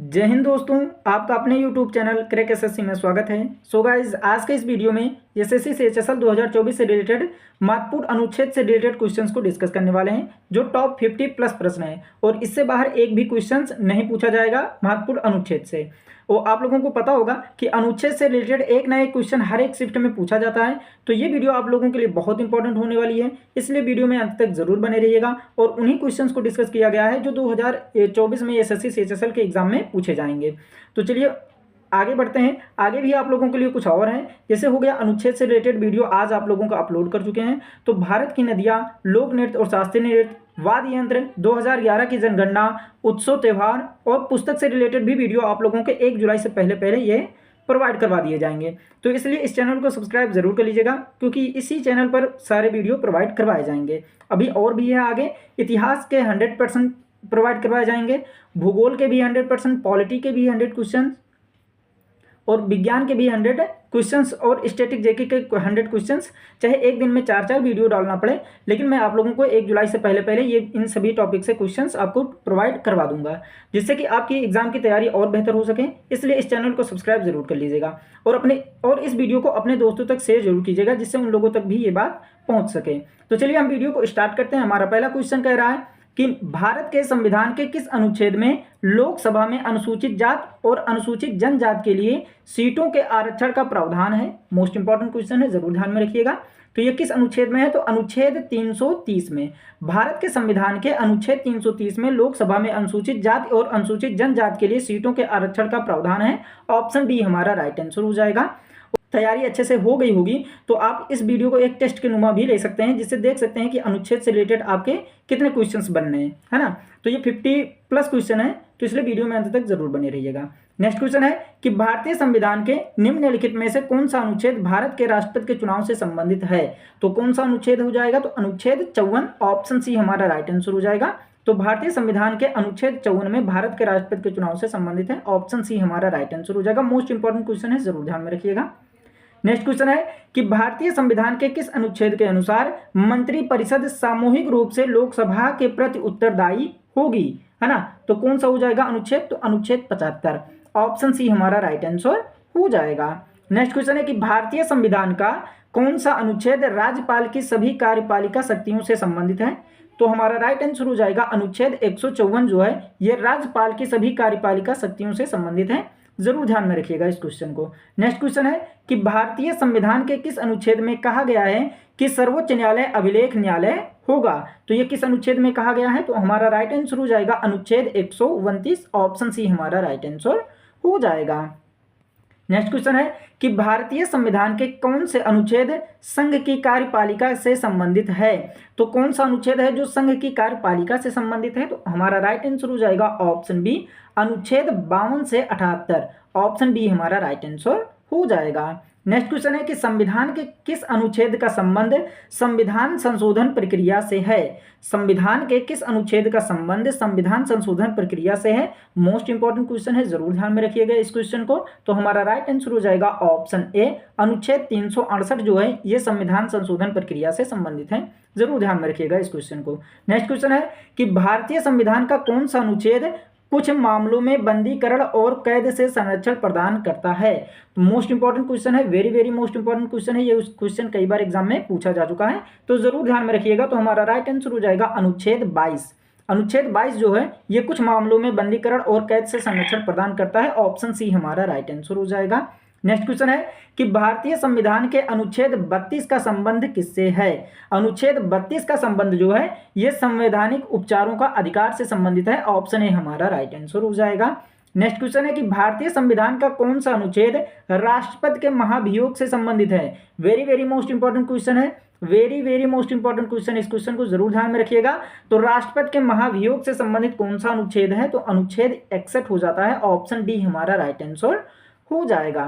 जय हिंद दोस्तों, आपका अपने YouTube चैनल क्रैक एसएससी में स्वागत है। सो गाइज, आज के इस वीडियो में एसएससी से एचएसएल 2024 से रिलेटेड महत्वपूर्ण अनुच्छेद से रिलेटेड क्वेश्चंस को डिस्कस करने वाले हैं, जो टॉप 50 प्लस प्रश्न है और इससे बाहर एक भी क्वेश्चंस नहीं पूछा जाएगा महत्वपूर्ण अनुच्छेद से। और आप लोगों को पता होगा कि अनुच्छेद से रिलेटेड एक ना एक क्वेश्चन हर एक शिफ्ट में पूछा जाता है, तो ये वीडियो आप लोगों के लिए बहुत इंपॉर्टेंट होने वाली है, इसलिए वीडियो में अंत तक जरूर बने रहिएगा। और उन्हीं क्वेश्चंस को डिस्कस किया गया है जो 2024 में एसएससी से एचएसएल के एग्जाम में पूछे जाएंगे। तो चलिए आगे बढ़ते हैं। आगे भी आप लोगों के लिए कुछ और है, जैसे हो गया अनुच्छेद से रिलेटेड वीडियो आज आप लोगों का अपलोड कर चुके हैं। तो भारत की नदियां, लोक नृत्य और शास्त्रीय नृत्य, वाद्य यंत्र, 2011 की जनगणना, उत्सव त्योहार और पुस्तक से रिलेटेड भी वीडियो आप लोगों के 1 जुलाई से पहले ये प्रोवाइड करवा दिए जाएंगे। तो इसलिए इस चैनल को सब्सक्राइब जरूर कर लीजिएगा, क्योंकि इसी चैनल पर सारे वीडियो प्रोवाइड करवाए जाएंगे। अभी और भी है आगे, इतिहास के 100% प्रोवाइड करवाए जाएंगे, भूगोल के भी 100%, पॉलिटी के भी 100 क्वेश्चन और विज्ञान के भी 100 क्वेश्चंस और स्टैटिक जेके के 100 क्वेश्चंस। चाहे एक दिन में 4-4 वीडियो डालना पड़े, लेकिन मैं आप लोगों को 1 जुलाई से पहले ये इन सभी टॉपिक से क्वेश्चंस आपको प्रोवाइड करवा दूंगा, जिससे कि आपकी एग्जाम की तैयारी और बेहतर हो सके। इसलिए इस चैनल को सब्सक्राइब जरूर कर लीजिएगा और इस वीडियो को अपने दोस्तों तक शेयर जरूर कीजिएगा, जिससे उन लोगों तक भी ये बात पहुँच सके। तो चलिए हम वीडियो को स्टार्ट करते हैं। हमारा पहला क्वेश्चन कह रहा है कि भारत के संविधान के किस अनुच्छेद में लोकसभा में अनुसूचित जात और अनुसूचित जनजाति के लिए सीटों के आरक्षण का प्रावधान है। मोस्ट इंपॉर्टेंट क्वेश्चन है, जरूर ध्यान में रखिएगा। तो ये किस अनुच्छेद में है? तो अनुच्छेद 330 में। भारत के संविधान के अनुच्छेद 330 में लोकसभा में अनुसूचित जाति और अनुसूचित जनजाति के लिए सीटों के आरक्षण का प्रावधान है। ऑप्शन बी हमारा राइट आंसर हो जाएगा। तैयारी अच्छे से हो गई होगी तो आप इस वीडियो को एक टेस्ट के नुमा भी ले सकते हैं, जिससे देख सकते हैं कि अनुच्छेद से रिलेटेड आपके कितने क्वेश्चंस बन रहे हैं, है ना। तो ये 50 प्लस क्वेश्चन है, तो इसलिए वीडियो में अंत तक जरूर बने रहिएगा। नेक्स्ट क्वेश्चन है कि भारतीय संविधान के निम्नलिखित में से कौन सा अनुच्छेद भारत के राष्ट्रपति के चुनाव से संबंधित है? तो कौन सा अनुच्छेद हो जाएगा? तो अनुच्छेद 54, ऑप्शन सी हमारा राइट आंसर हो जाएगा। तो भारतीय संविधान के अनुच्छेद 54 में भारत के राष्ट्रपति के चुनाव से संबंधित है। ऑप्शन सी हमारा राइट आंसर हो जाएगा। मोस्ट इंपॉर्टेंट क्वेश्चन है, जरूर ध्यान में रखिएगा। नेक्स्ट क्वेश्चन है कि भारतीय संविधान के किस अनुच्छेद के अनुसार मंत्रिपरिषद सामूहिक रूप से लोकसभा के प्रति उत्तरदायी होगी, है ना। तो कौन सा हो जाएगा अनुच्छेद? तो अनुच्छेद 75, ऑप्शन सी हमारा राइट आंसर हो जाएगा। नेक्स्ट क्वेश्चन है कि भारतीय संविधान का कौन सा अनुच्छेद राज्यपाल की सभी कार्यपालिका शक्तियों से संबंधित है? तो हमारा राइट आंसर हो जाएगा अनुच्छेद 154 जो है ये राज्यपाल की सभी कार्यपालिका शक्तियों से संबंधित है। जरूर ध्यान में रखिएगा इस क्वेश्चन को। नेक्स्ट क्वेश्चन है कि भारतीय संविधान के किस अनुच्छेद में कहा गया है कि सर्वोच्च न्यायालय अभिलेख न्यायालय होगा? तो ये किस अनुच्छेद में कहा गया है? तो हमारा राइट आंसर हो जाएगा अनुच्छेद 129, ऑप्शन सी हमारा राइट आंसर हो जाएगा। नेक्स्ट क्वेश्चन है कि भारतीय संविधान के कौन से अनुच्छेद संघ की कार्यपालिका से संबंधित है? तो कौन सा अनुच्छेद है जो संघ की कार्यपालिका से संबंधित है? तो हमारा राइट आंसर हो जाएगा ऑप्शन बी, अनुच्छेद 52 से 78, ऑप्शन बी हमारा राइट आंसर हो जाएगा। नेक्स्ट क्वेश्चन है कि संविधान के किस अनुच्छेद का संबंध संविधान संशोधन प्रक्रिया से है? संविधान के किस अनुच्छेद का संबंध संविधान संशोधन प्रक्रिया से है? मोस्ट इंपॉर्टेंट क्वेश्चन है, जरूर ध्यान में रखिएगा इस क्वेश्चन को। तो हमारा राइट आंसर हो जाएगा ऑप्शन ए, अनुच्छेद 368 जो है ये संविधान संशोधन प्रक्रिया से संबंधित है। जरूर ध्यान में रखिएगा इस क्वेश्चन को। नेक्स्ट क्वेश्चन है कि भारतीय संविधान का कौन सा अनुच्छेद कुछ मामलों में बंदीकरण और कैद से संरक्षण प्रदान करता है? तो मोस्ट इंपॉर्टेंट क्वेश्चन है, वेरी मोस्ट इंपॉर्टेंट क्वेश्चन है। ये क्वेश्चन कई बार एग्जाम में पूछा जा चुका है, तो जरूर ध्यान में रखिएगा। तो हमारा राइट आंसर हो जाएगा अनुच्छेद 22। अनुच्छेद 22 जो है ये कुछ मामलों में बंदीकरण और कैद से संरक्षण प्रदान करता है। ऑप्शन सी हमारा राइट आंसर हो जाएगा। नेक्स्ट क्वेश्चन है कि भारतीय संविधान के अनुच्छेद 32 का संबंध किससे है? अनुच्छेद 32 का संबंध जो है ये संवैधानिक उपचारों का अधिकार से संबंधित है। ऑप्शन ए हमारा राइट आंसर हो जाएगा। नेक्स्ट क्वेश्चन है कि भारतीय संविधान का कौन सा अनुच्छेद राष्ट्रपति के महाभियोग से संबंधित है? वेरी मोस्ट इंपॉर्टेंट क्वेश्चन है, वेरी मोस्ट इंपॉर्टेंट क्वेश्चन। इस क्वेश्चन को जरूर ध्यान में रखिएगा। तो राष्ट्रपति के महाभियोग से संबंधित कौन सा अनुच्छेद है? तो अनुच्छेद 61 हो जाता है। ऑप्शन डी हमारा राइट आंसर हो जाएगा।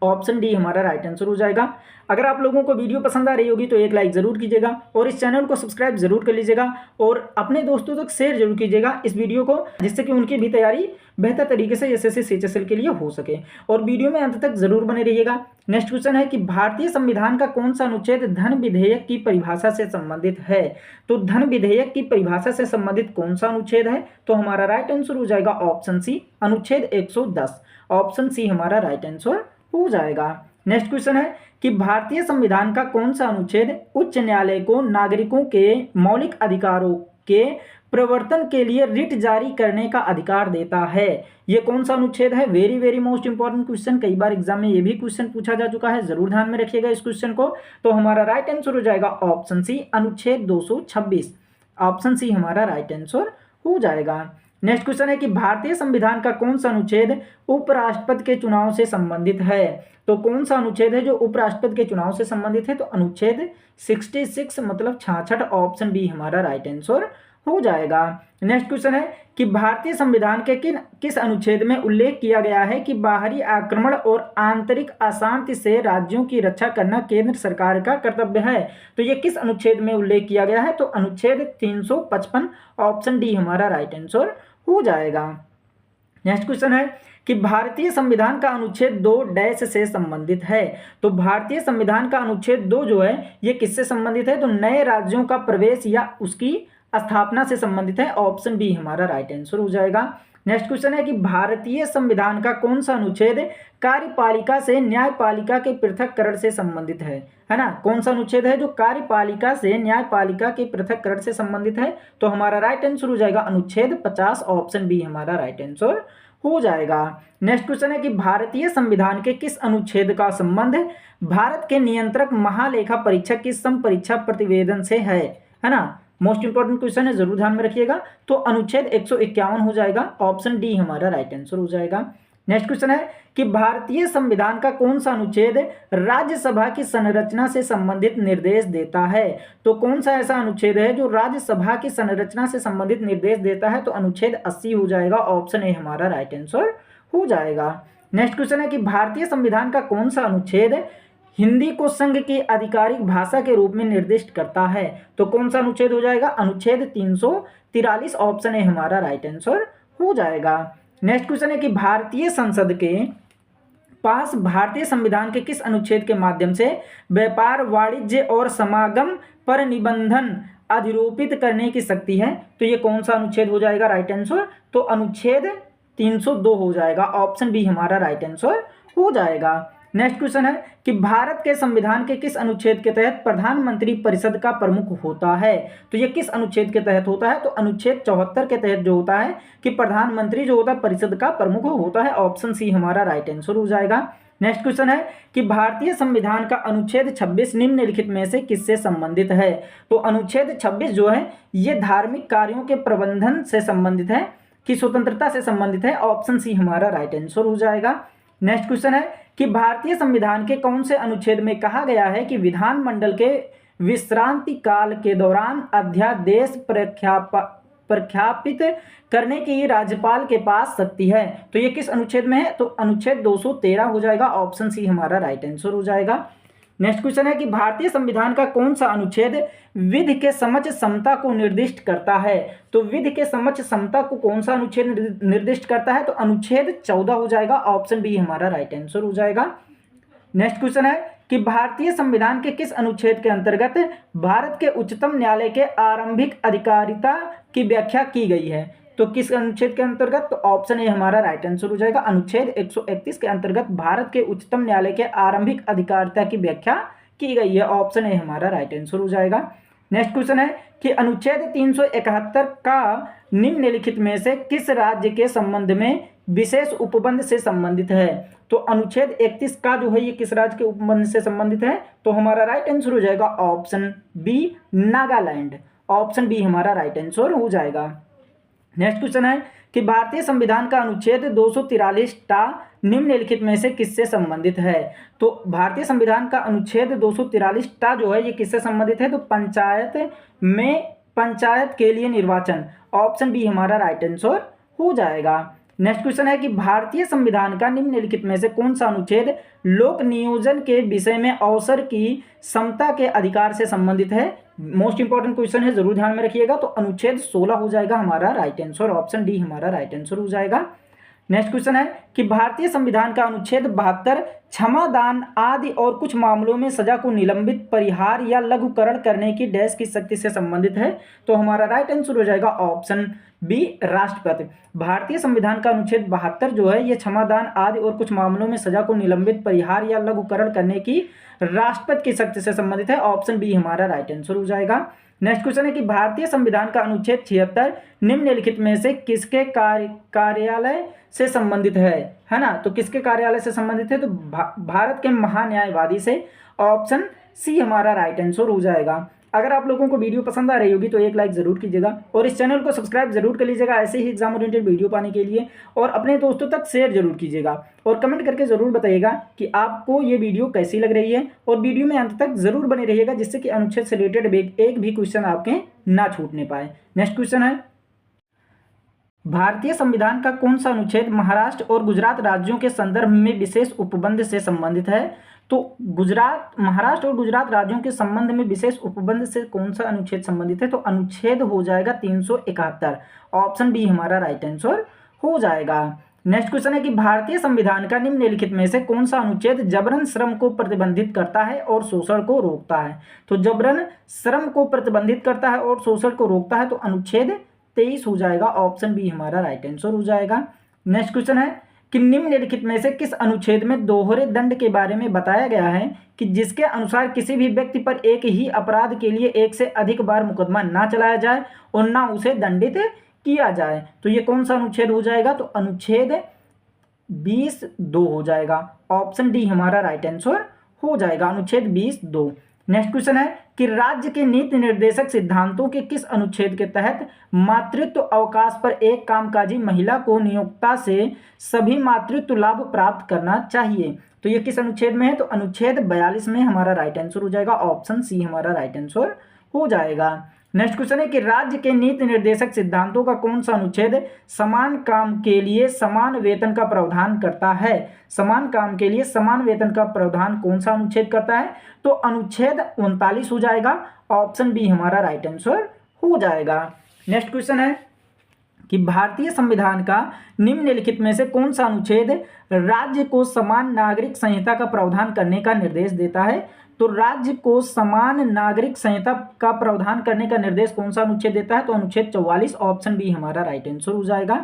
ऑप्शन डी हमारा राइट आंसर हो जाएगा। अगर आप लोगों को वीडियो पसंद आ रही होगी तो एक लाइक ज़रूर कीजिएगा और इस चैनल को सब्सक्राइब जरूर कर लीजिएगा और अपने दोस्तों तक शेयर जरूर कीजिएगा इस वीडियो को, जिससे कि उनकी भी तैयारी बेहतर तरीके से एसएससी सीएचएसएल के लिए हो सके। और वीडियो में अंत तक जरूर बने रहिएगा। नेक्स्ट क्वेश्चन है कि भारतीय संविधान का कौन सा अनुच्छेद धन विधेयक की परिभाषा से संबंधित है। तो धन विधेयक की परिभाषा से संबंधित कौन सा अनुच्छेद है, तो हमारा राइट आंसर हो जाएगा ऑप्शन सी, अनुच्छेद 110। ऑप्शन सी हमारा राइट आंसर हो जाएगा। नेक्स्ट क्वेश्चन है कि भारतीय संविधान का कौन सा अनुच्छेद उच्च न्यायालय को नागरिकों के मौलिक अधिकारों के प्रवर्तन के लिए रिट जारी करने का अधिकार देता है। ये कौन सा अनुच्छेद है? Very very most important question, कई बार एग्जाम में ये भी क्वेश्चन पूछा जा चुका है, जरूर ध्यान में रखिएगा इस क्वेश्चन को। तो हमारा राइट आंसर हो जाएगा ऑप्शन सी, अनुच्छेद 226। ऑप्शन सी हमारा राइट आंसर हो जाएगा। नेक्स्ट क्वेश्चन है कि भारतीय संविधान का कौन सा अनुच्छेद उपराष्ट्रपति के चुनाव से संबंधित है। तो कौन सा अनुच्छेद है जो उपराष्ट्रपति के चुनाव से संबंधित है? तो अनुच्छेद 66 मतलब 66। ऑप्शन बी हमारा राइट आंसर हो जाएगा। नेक्स्ट क्वेश्चन है कि भारतीय संविधान के किस अनुच्छेद में उल्लेख किया गया है कि बाहरी आक्रमण और आंतरिक अशांति से राज्यों की रक्षा करना केंद्र सरकार का कर्तव्य है। तो ये किस अनुच्छेद में उल्लेख किया गया है? तो अनुच्छेद 355। ऑप्शन डी हमारा राइट आंसर हो जाएगा। नेक्स्ट क्वेश्चन है कि भारतीय संविधान का अनुच्छेद 2 डैश से संबंधित है। तो भारतीय संविधान का अनुच्छेद 2 जो है ये किससे संबंधित है? तो नए राज्यों का प्रवेश या उसकी स्थापना से संबंधित है। ऑप्शन बी हमारा राइट आंसर हो जाएगा। नेक्स्ट क्वेश्चन है कि भारतीय संविधान का कौन सा अनुच्छेद कार्यपालिका से न्यायपालिका के पृथक्करण से संबंधित है ना? कौन सा अनुच्छेद है जो कार्यपालिका से न्यायपालिका के पृथक्करण से संबंधित है? तो हमारा राइट आंसर हो जाएगा अनुच्छेद 50। ऑप्शन बी हमारा राइट आंसर हो जाएगा। नेक्स्ट क्वेश्चन है कि भारतीय संविधान के किस अनुच्छेद का संबंध भारत के नियंत्रक महालेखा परीक्षक की समपरीक्षा प्रतिवेदन से है ना? मोस्ट इंपॉर्टेंट क्वेश्चन है, जरूर ध्यान में रखिएगा। तो अनुच्छेद 151 हो जाएगा। ऑप्शन डी हमारा राइट आंसर हो जाएगा। नेक्स्ट क्वेश्चन है कि भारतीय संविधान का कौन सा अनुच्छेद राज्यसभा की संरचना से संबंधित निर्देश देता है। तो कौन सा ऐसा अनुच्छेद है जो राज्यसभा की संरचना से संबंधित निर्देश देता है? तो अनुच्छेद 80 हो जाएगा। ऑप्शन ए हमारा राइट आंसर हो जाएगा। नेक्स्ट क्वेश्चन है कि भारतीय संविधान का कौन सा अनुच्छेद हिंदी को संघ की आधिकारिक भाषा के रूप में निर्दिष्ट करता है। तो कौन सा अनुच्छेद हो जाएगा? अनुच्छेद 343। ऑप्शन ए हमारा राइट आंसर हो जाएगा। नेक्स्ट क्वेश्चन है कि भारतीय संसद के पास भारतीय संविधान के किस अनुच्छेद के माध्यम से व्यापार, वाणिज्य और समागम पर निबंधन अधिरोपित करने की शक्ति है? तो ये कौन सा अनुच्छेद हो जाएगा राइट आंसर? तो अनुच्छेद 302 हो जाएगा। ऑप्शन बी हमारा राइट आंसर हो जाएगा। नेक्स्ट क्वेश्चन है कि भारत के संविधान के किस अनुच्छेद के तहत प्रधानमंत्री परिषद का प्रमुख होता है। तो ये किस अनुच्छेद के तहत होता है? तो अनुच्छेद 74 के तहत जो होता है कि प्रधानमंत्री जो होता है परिषद का प्रमुख होता है। ऑप्शन सी हमारा राइट आंसर हो जाएगा। नेक्स्ट क्वेश्चन है कि भारतीय संविधान का अनुच्छेद 26 निम्नलिखित में से किससे संबंधित है। तो अनुच्छेद 26 जो है ये धार्मिक कार्यों के प्रबंधन से संबंधित है कि स्वतंत्रता से संबंधित है। ऑप्शन सी हमारा राइट आंसर हो जाएगा। नेक्स्ट क्वेश्चन है कि भारतीय संविधान के कौन से अनुच्छेद में कहा गया है कि विधानमंडल के विश्रांति काल के दौरान अध्यादेश प्रख्यापित करने की राज्यपाल के पास शक्ति है। तो ये किस अनुच्छेद में है? तो अनुच्छेद 213 हो जाएगा। ऑप्शन सी हमारा राइट आंसर हो जाएगा। नेक्स्ट क्वेश्चन है कि भारतीय संविधान का कौन सा अनुच्छेद विधि के समक्ष समता को निर्दिष्ट करता है। तो विधि के समक्ष समता को कौन सा अनुच्छेद निर्दिष्ट करता है? तो अनुच्छेद 14 हो जाएगा। ऑप्शन बी हमारा राइट आंसर हो जाएगा। नेक्स्ट क्वेश्चन है कि भारतीय संविधान के किस अनुच्छेद के अंतर्गत भारत के उच्चतम न्यायालय के आरंभिक अधिकारिता की व्याख्या की गई है। तो किस अनुच्छेद के अंतर्गत? तो ऑप्शन ए हमारा राइट आंसर हो जाएगा। अनुच्छेद 131 के अंतर्गत भारत के उच्चतम न्यायालय के आरंभिक अधिकारिता की व्याख्या की गई है। ऑप्शन ए हमारा राइट आंसर हो जाएगा। नेक्स्ट क्वेश्चन है कि अनुच्छेद 371 का निम्नलिखित में से किस राज्य के संबंध में विशेष उपबंध से संबंधित है। तो अनुच्छेद 31 का जो है ये किस राज्य के उपबंध से संबंधित है? तो हमारा राइट आंसर हो जाएगा option B, Nagaland. Option B हमारा राइट आंसर हो जाएगा। नेक्स्ट क्वेश्चन है कि भारतीय संविधान का अनुच्छेद 243 निम्नलिखित में से किससे संबंधित है। तो भारतीय संविधान का अनुच्छेद 243 जो है ये किससे संबंधित है? तो पंचायत के लिए निर्वाचन। ऑप्शन बी हमारा राइट आंसर हो जाएगा। नेक्स्ट क्वेश्चन है कि भारतीय संविधान का निम्नलिखित में से कौन सा अनुच्छेद लोक नियोजन के विषय में अवसर की समता के अधिकार से संबंधित है। मोस्ट इंपॉर्टेंट क्वेश्चन है, जरूर ध्यान में रखिएगा। तो अनुच्छेद 16 हो जाएगा हमारा राइट आंसर, ऑप्शन डी हमारा राइट आंसर हो जाएगा। नेक्स्ट क्वेश्चन है कि भारतीय संविधान का अनुच्छेद 72 क्षमा दान आदि और कुछ मामलों में सजा को निलंबित, परिहार या लघुकरण करने की डैश की शक्ति से संबंधित है। तो हमारा राइट आंसर हो जाएगा ऑप्शन बी राष्ट्रपति। भारतीय संविधान का अनुच्छेद 72 जो है ये क्षमा दान आदि और कुछ मामलों में सजा को निलंबित, परिहार या लघुकरण करने की राष्ट्रपति की शक्ति से संबंधित है। ऑप्शन बी हमारा राइट आंसर हो जाएगा। नेक्स्ट क्वेश्चन है कि भारतीय संविधान का अनुच्छेद 76 निम्नलिखित में से किसके कार्यालय से संबंधित है ना। तो किसके कार्यालय से संबंधित है, तो भारत के महान्यायवादी से। ऑप्शन सी हमारा राइट आंसर हो जाएगा। अगर आप लोगों को वीडियो पसंद आ रही होगी तो एक लाइक जरूर कीजिएगा और इस चैनल को सब्सक्राइब जरूर कर लीजिएगा ऐसे ही एग्जाम ओरिएंटेड वीडियो पाने के लिए, और अपने दोस्तों तक शेयर जरूर कीजिएगा और कमेंट करके जरूर बताइएगा कि आपको ये वीडियो कैसी लग रही है। और वीडियो में अंत तक जरूर बने रहिएगा जिससे कि अनुच्छेद से रिलेटेड एक भी क्वेश्चन आपके ना छूटने पाए। नेक्स्ट क्वेश्चन है भारतीय संविधान का कौन सा अनुच्छेद महाराष्ट्र और गुजरात राज्यों के संदर्भ में विशेष उपबंध से संबंधित है। तो महाराष्ट्र और गुजरात राज्यों के संबंध में विशेष उपबंध से कौन सा अनुच्छेद संबंधित है, तो अनुच्छेद हो जाएगा 371। ऑप्शन बी हमारा राइट आंसर हो जाएगा। नेक्स्ट क्वेश्चन है कि भारतीय संविधान का निम्नलिखित में से कौन सा अनुच्छेद जबरन श्रम को प्रतिबंधित करता है और शोषण को रोकता है। तो जबरन श्रम को प्रतिबंधित करता है और शोषण को रोकता है, तो अनुच्छेद 23 हो जाएगा। ऑप्शन बी हमारा राइट आंसर हो जाएगा। नेक्स्ट क्वेश्चन है कि निम्नलिखित में से किस अनुच्छेद में दोहरे दंड के बारे में बताया गया है कि जिसके अनुसार किसी भी व्यक्ति पर एक ही अपराध के लिए एक से अधिक बार मुकदमा ना चलाया जाए और ना उसे दंडित किया जाए। तो ये कौन सा अनुच्छेद हो जाएगा, तो अनुच्छेद 20(2) हो जाएगा। ऑप्शन डी हमारा राइट आंसर हो जाएगा, अनुच्छेद 20(2). नेक्स्ट क्वेश्चन है कि राज्य के नीति निर्देशक सिद्धांतों के किस अनुच्छेद के तहत मातृत्व अवकाश पर एक कामकाजी महिला को नियोक्ता से सभी मातृत्व लाभ प्राप्त करना चाहिए। तो ये किस अनुच्छेद में है, तो अनुच्छेद 42 में हमारा राइट आंसर हो जाएगा। ऑप्शन सी हमारा राइट आंसर हो जाएगा। नेक्स्ट क्वेश्चन है कि राज्य के नीति निर्देशक सिद्धांतों का कौन सा अनुच्छेद समान काम के लिए समान वेतन का प्रावधान करता है। समान काम के लिए समान वेतन का प्रावधान कौन सा अनुच्छेद करता है, तो अनुच्छेद 39 हो जाएगा। ऑप्शन बी हमारा राइट आंसर हो जाएगा। नेक्स्ट क्वेश्चन है कि भारतीय संविधान का निम्नलिखित में से कौन सा अनुच्छेद राज्य को समान नागरिक संहिता का प्रावधान करने का निर्देश देता है। तो राज्य को समान नागरिक संहिता का प्रावधान करने का निर्देश कौन सा अनुच्छेद देता है, तो अनुच्छेद 44। ऑप्शन बी हमारा राइट आंसर हो जाएगा।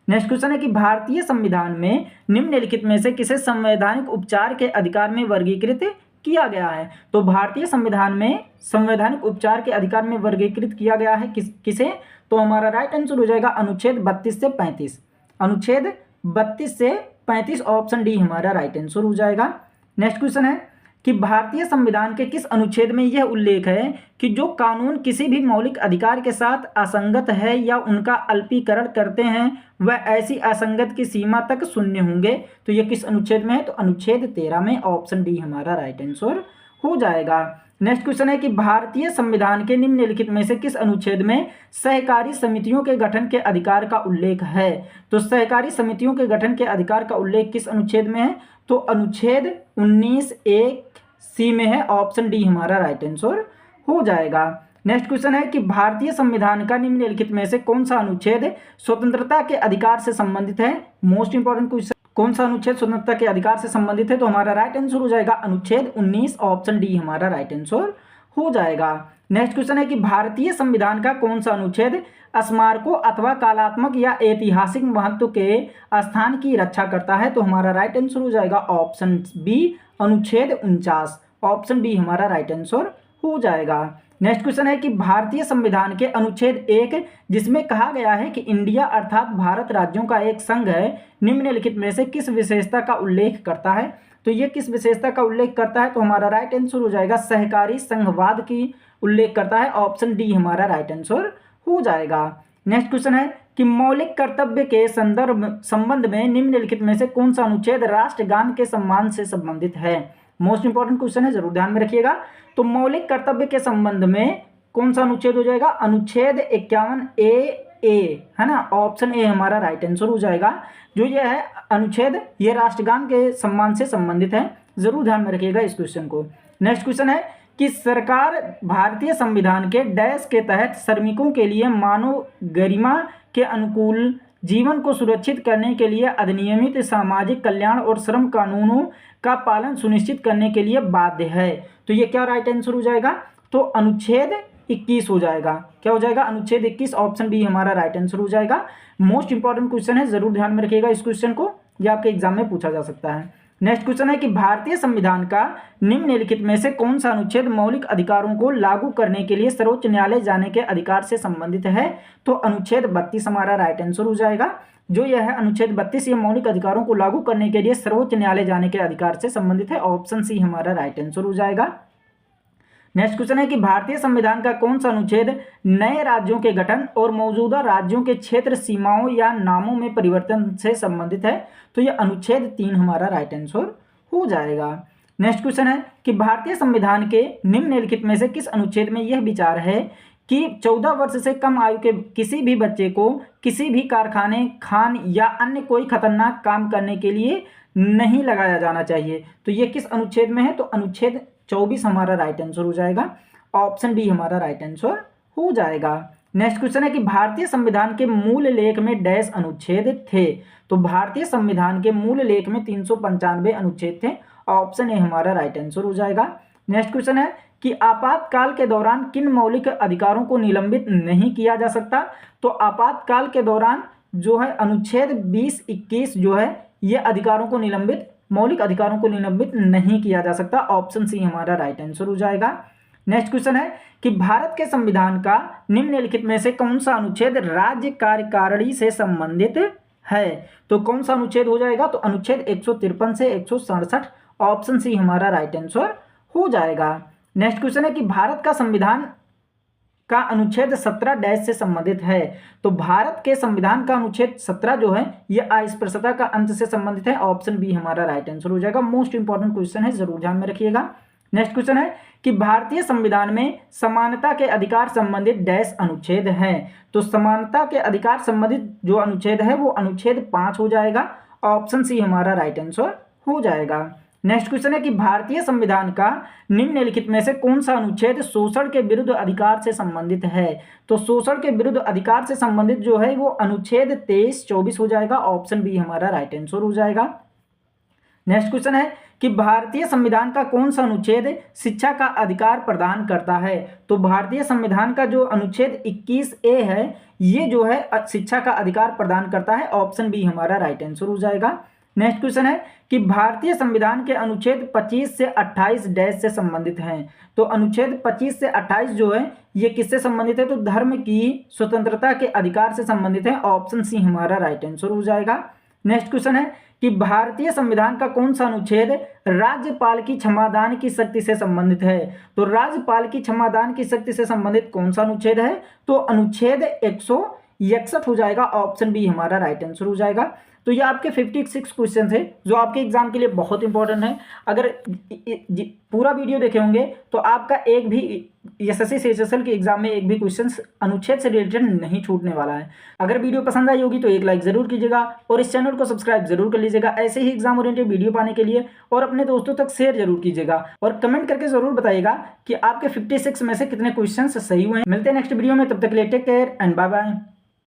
नेक्स्ट क्वेश्चन है कि भारतीय संविधान में निम्नलिखित में से किसे संवैधानिक उपचार के अधिकार में वर्गीकृत किया गया है। तो भारतीय संविधान में संवैधानिक उपचार के अधिकार में वर्गीकृत किया गया है किसे, तो हमारा राइट आंसर हो जाएगा अनुच्छेद 32 से 35। अनुच्छेद 32 से 35 ऑप्शन डी हमारा राइट आंसर हो जाएगा। नेक्स्ट क्वेश्चन है कि भारतीय संविधान के किस अनुच्छेद में यह उल्लेख है कि जो कानून किसी भी मौलिक अधिकार के साथ असंगत है या उनका अल्पीकरण करते हैं वह ऐसी असंगत की सीमा तक शून्य होंगे। तो यह किस अनुच्छेद में है, तो अनुच्छेद 13 में। ऑप्शन डी हमारा राइट आंसर हो जाएगा। नेक्स्ट क्वेश्चन है कि भारतीय संविधान के निम्नलिखित में से किस अनुच्छेद में सहकारी समितियों के गठन के अधिकार का उल्लेख है। तो सहकारी समितियों के गठन के अधिकार का उल्लेख किस अनुच्छेद में है, तो अनुच्छेद 19(1)(c) में है। ऑप्शन डी हमारा राइट आंसर हो जाएगा। नेक्स्ट क्वेश्चन है कि भारतीय संविधान का निम्नलिखित में से कौन सा अनुच्छेद स्वतंत्रता के अधिकार से संबंधित है। मोस्ट इंपॉर्टेंट क्वेश्चन, कौन सा अनुच्छेद स्वतंत्रता के अधिकार से संबंधित है, तो हमारा राइट आंसर हो जाएगा अनुच्छेद 19। ऑप्शन डी हमारा राइट आंसर हो जाएगा। नेक्स्ट क्वेश्चन है कि भारतीय संविधान का कौन सा अनुच्छेद स्मारकों अथवा कलात्मक या ऐतिहासिक महत्व के स्थान की रक्षा करता है। तो हमारा राइट आंसर हो जाएगा ऑप्शन बी अनुच्छेद 49। ऑप्शन बी हमारा राइट आंसर हो जाएगा। नेक्स्ट क्वेश्चन है कि भारतीय संविधान के अनुच्छेद 1 जिसमें कहा गया है कि इंडिया अर्थात भारत राज्यों का एक संघ है निम्नलिखित में से किस विशेषता का उल्लेख करता है। तो ये किस विशेषता का उल्लेख करता है, तो हमारा राइट आंसर हो जाएगा सहकारी संघवाद की उल्लेख करता है। ऑप्शन डी हमारा राइट आंसर हो जाएगा। नेक्स्ट क्वेश्चन है कि मौलिक कर्तव्य के संबंध में निम्नलिखित में से कौन सा अनुच्छेद राष्ट्रगान के सम्मान से संबंधित है। मोस्ट इंपॉर्टेंट क्वेश्चन है, जरूर ध्यान में रखिएगा। तो मौलिक कर्तव्य के संबंध में कौन सा अनुच्छेद हो जाएगा, अनुच्छेद 51(a) ए है ना, ऑप्शन ए हमारा राइट आंसर हो जाएगा। जो ये है अनुच्छेद, ये राष्ट्रगान के सम्मान से संबंधित है, जरूर ध्यान में रखिएगा इस क्वेश्चन को। नेक्स्ट क्वेश्चन है कि सरकार भारतीय संविधान के डैश के तहत श्रमिकों के लिए मानव गरिमा के अनुकूल जीवन को सुरक्षित करने के लिए अधिनियमित सामाजिक कल्याण और श्रम कानूनों का पालन सुनिश्चित करने के लिए बाध्य है। तो ये क्या राइट आंसर हो जाएगा? तो अनुच्छेद 21 हो जाएगा। क्या हो जाएगा? अनुच्छेद 21, ऑप्शन बी हमारा राइट आंसर हो जाएगा। मोस्ट इंपॉर्टेंट क्वेश्चन है, जरूर ध्यान में रखिएगा इस क्वेश्चन को, यह आपके एग्जाम में पूछा जा सकता है। नेक्स्ट क्वेश्चन है कि भारतीय संविधान का निम्नलिखित में से कौन सा अनुच्छेद मौलिक अधिकारों को लागू करने के लिए सर्वोच्च न्यायालय जाने के अधिकार से संबंधित है? तो अनुच्छेद 32 हमारा राइट आंसर हो जाएगा। जो यह है अनुच्छेद 32, ये मौलिक अधिकारों को लागू करने के लिए सर्वोच्च न्यायालय जाने के अधिकार से संबंधित है, ऑप्शन सी हमारा राइट आंसर हो जाएगा। नेक्स्ट क्वेश्चन है कि भारतीय संविधान का कौन सा अनुच्छेद नए राज्यों के गठन और मौजूदा राज्यों के क्षेत्र सीमाओं या नामों में परिवर्तन से संबंधित है? तो यह अनुच्छेद 3 हमारा राइट आंसर हो जाएगा। नेक्स्ट क्वेश्चन है कि भारतीय संविधान के निम्नलिखित में से किस अनुच्छेद में यह विचार है कि 14 वर्ष से कम आयु के किसी भी बच्चे को किसी भी कारखाने, खान या अन्य कोई खतरनाक काम करने के लिए नहीं लगाया जाना चाहिए? तो ये किस अनुच्छेद में है? तो अनुच्छेद 24 हमारा राइट आंसर हो जाएगा, ऑप्शन बी हमारा राइट आंसर हो जाएगा। नेक्स्ट क्वेश्चन है कि भारतीय संविधान के मूल लेख में डैश अनुच्छेद थे? तो भारतीय संविधान के मूल लेख में 395 अनुच्छेद थे, ऑप्शन ए हमारा राइट आंसर हो जाएगा। नेक्स्ट क्वेश्चन है कि आपातकाल के दौरान किन मौलिक अधिकारों को निलंबित नहीं किया जा सकता? तो आपातकाल के दौरान जो है अनुच्छेद 20, 21 जो है ये अधिकारों को निलंबित, मौलिक अधिकारों को निलंबित नहीं किया जा सकता, ऑप्शन सी हमारा राइट आंसर हो जाएगा। नेक्स्ट क्वेश्चन है कि भारत के संविधान का निम्नलिखित में से कौन सा अनुच्छेद राज्य कार्यकारिणी से संबंधित है? तो कौन सा अनुच्छेद हो जाएगा? तो अनुच्छेद 153 से 167, ऑप्शन सी हमारा राइट आंसर हो जाएगा। नेक्स्ट क्वेश्चन है कि भारत का संविधान का अनुच्छेद 17 डैश से संबंधित है? तो भारत के संविधान का अनुच्छेद 17 जो है ये अस्पृश्यता का अंत से संबंधित है, ऑप्शन बी हमारा राइट आंसर हो जाएगा। मोस्ट इंपॉर्टेंट क्वेश्चन है, जरूर ध्यान में रखिएगा। नेक्स्ट क्वेश्चन है कि भारतीय संविधान में समानता के अधिकार संबंधित डैश अनुच्छेद है? तो समानता के अधिकार संबंधित जो अनुच्छेद है वो अनुच्छेद 5 हो जाएगा, ऑप्शन सी हमारा राइट आंसर हो जाएगा। नेक्स्ट क्वेश्चन है कि भारतीय संविधान का निम्नलिखित में से कौन सा अनुच्छेद शोषण के विरुद्ध अधिकार से संबंधित है? तो शोषण के विरुद्ध अधिकार से संबंधित जो है वो अनुच्छेद 23, 24 हो जाएगा, ऑप्शन बी हमारा राइट आंसर हो जाएगा। नेक्स्ट क्वेश्चन है कि भारतीय संविधान का कौन सा अनुच्छेद शिक्षा का अधिकार प्रदान करता है? तो भारतीय संविधान का जो अनुच्छेद 21A है ये जो है शिक्षा का अधिकार प्रदान करता है, ऑप्शन बी हमारा राइट आंसर हो जाएगा। नेक्स्ट क्वेश्चन है कि भारतीय संविधान के अनुच्छेद 25 से 28 डैश से संबंधित हैं? तो अनुच्छेद 25 से 28 जो है ये किससे संबंधित है? तो धर्म की स्वतंत्रता के अधिकार से संबंधित है, ऑप्शन सी हमारा राइट आंसर हो जाएगा। नेक्स्ट क्वेश्चन है कि भारतीय संविधान का कौन सा अनुच्छेद राज्यपाल की क्षमादान की शक्ति से संबंधित है? तो राज्यपाल की क्षमादान की शक्ति से संबंधित कौन सा अनुच्छेद है? तो अनुच्छेद 161 हो जाएगा, ऑप्शन बी हमारा राइट आंसर हो जाएगा। तो ये आपके 56 क्वेश्चन थे जो आपके एग्जाम के लिए बहुत इंपॉर्टेंट है। अगर पूरा वीडियो देखे होंगे तो आपका एक भी एसएससी सीएचएसएल के एग्जाम में एक भी क्वेश्चन अनुच्छेद से रिलेटेड नहीं छूटने वाला है। अगर वीडियो पसंद आई होगी तो एक लाइक जरूर कीजिएगा और इस चैनल को सब्सक्राइब जरूर कर लीजिएगा ऐसे ही एग्जाम ओरिएंटेड वीडियो पाने के लिए, और अपने दोस्तों तक शेयर जरूर कीजिएगा और कमेंट करके जरूर बताइएगा कि आपके 56 में से कितने क्वेश्चन सही हुए हैं। मिलते हैं नेक्स्ट वीडियो में, तब तक के लिए take care and bye bye.